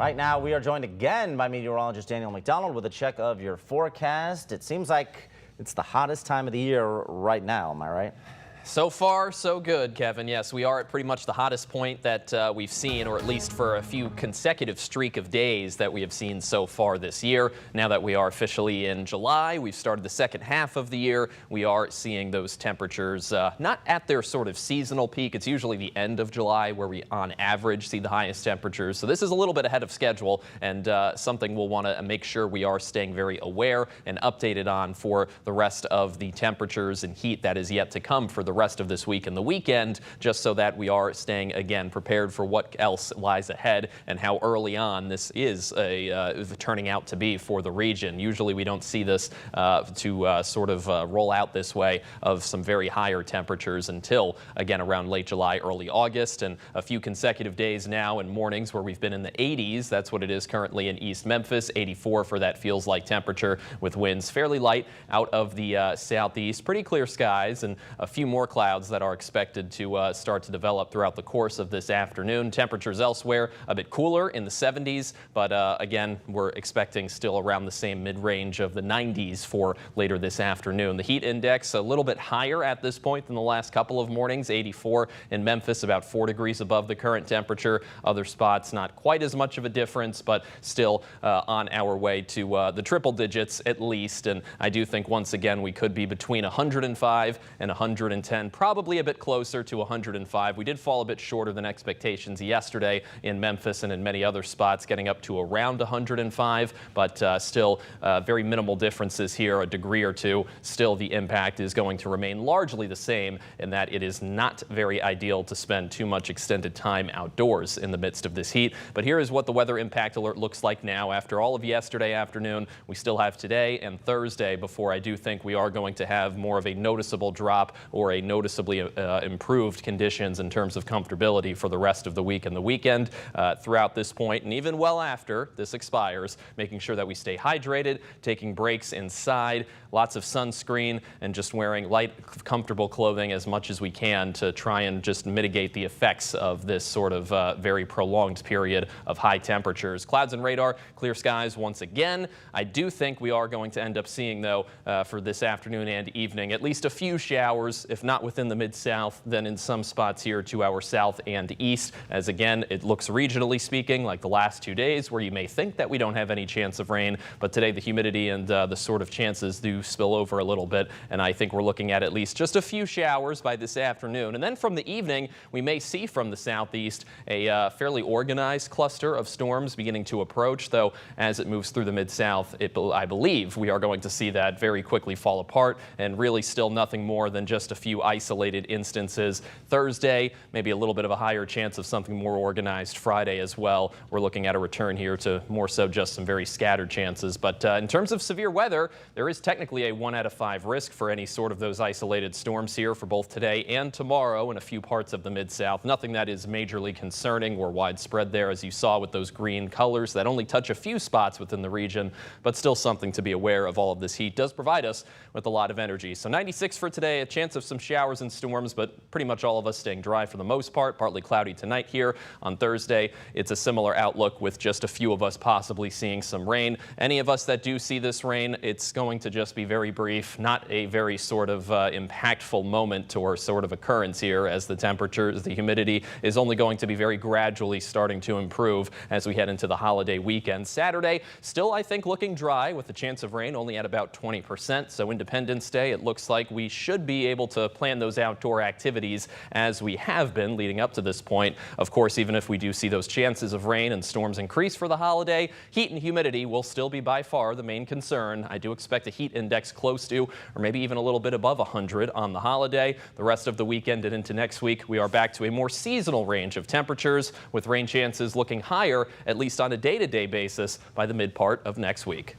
Right now, we are joined again by meteorologist Daniel McDonald with a check of your forecast. It seems like it's the hottest time of the year right now, am I right? So far, so good, Kevin. Yes, we are at pretty much the hottest point that we've seen, or at least for a few consecutive streak of days that we have seen so far this year. Now that we are officially in July, we've started the second half of the year. We are seeing those temperatures not at their sort of seasonal peak. It's usually the end of July where we, on average, see the highest temperatures. So this is a little bit ahead of schedule and something we'll want to make sure we are staying very aware and updated on for the rest of the temperatures and heat that is yet to come for the rest of this week and the weekend, just so that we are staying again prepared for what else lies ahead and how early on this is turning out to be for the region. Usually we don't see this sort of roll out this way of some very higher temperatures until again around late July, early August, and a few consecutive days now and mornings where we've been in the 80s. That's what it is currently in East Memphis. 84 for that feels like temperature, with winds fairly light out of the southeast. Pretty clear skies and a few more clouds that are expected to start to develop throughout the course of this afternoon. Temperatures elsewhere a bit cooler in the 70s, but again, we're expecting still around the same mid-range of the 90s for later this afternoon. The heat index a little bit higher at this point than the last couple of mornings. 84 in Memphis, about 4 degrees above the current temperature. Other spots not quite as much of a difference, but still on our way to the triple digits at least. And I do think once again we could be between 105 and 110, probably a bit closer to 105. We did fall a bit shorter than expectations yesterday in Memphis and in many other spots, getting up to around 105, but still very minimal differences here, a degree or two. Still, the impact is going to remain largely the same in that it is not very ideal to spend too much extended time outdoors in the midst of this heat. But here is what the weather impact alert looks like now. After all of yesterday afternoon, we still have today and Thursday before I do think we are going to have more of a noticeable drop or a noticeably improved conditions in terms of comfortability for the rest of the week and the weekend throughout this point, and even well after this expires, making sure that we stay hydrated, taking breaks inside, lots of sunscreen, and just wearing light, comfortable clothing as much as we can to try and just mitigate the effects of this sort of very prolonged period of high temperatures. Clouds and radar, clear skies once again. I do think we are going to end up seeing, though, for this afternoon and evening, at least a few showers, if not within the mid-south, then in some spots here to our south and east, as again, it looks regionally speaking like the last 2 days where you may think that we don't have any chance of rain, but today the humidity and the sort of chances do spill over a little bit, and I think we're looking at least just a few showers by this afternoon. And then from the evening, we may see from the southeast a fairly organized cluster of storms beginning to approach, though as it moves through the mid-south, I believe we are going to see that very quickly fall apart, and really still nothing more than just a few isolated instances. Thursday, maybe a little bit of a higher chance of something more organized. Friday as well. We're looking at a return here to more so just some very scattered chances. But in terms of severe weather, there is technically a 1 out of 5 risk for any sort of those isolated storms here for both today and tomorrow in a few parts of the mid-south. Nothing that is majorly concerning or widespread there, as you saw with those green colors that only touch a few spots within the region, but still something to be aware of. All of this heat does provide us with a lot of energy. So 96 for today, a chance of some showers and storms, but pretty much all of us staying dry for the most part. Partly cloudy tonight here. On Thursday, it's a similar outlook with just a few of us possibly seeing some rain. Any of us that do see this rain, it's going to just be very brief, not a very sort of impactful moment or sort of occurrence here, as the temperatures, the humidity is only going to be very gradually starting to improve as we head into the holiday weekend. Saturday, still I think looking dry with a chance of rain only at about 20%. So Independence Day, it looks like we should be able to plan those outdoor activities as we have been leading up to this point. Of course, even if we do see those chances of rain and storms increase for the holiday, heat and humidity will still be by far the main concern. I do expect a heat index close to, or maybe even a little bit above 100 on the holiday. The rest of the weekend and into next week, we are back to a more seasonal range of temperatures, with rain chances looking higher, at least on a day-to-day basis, by the mid part of next week.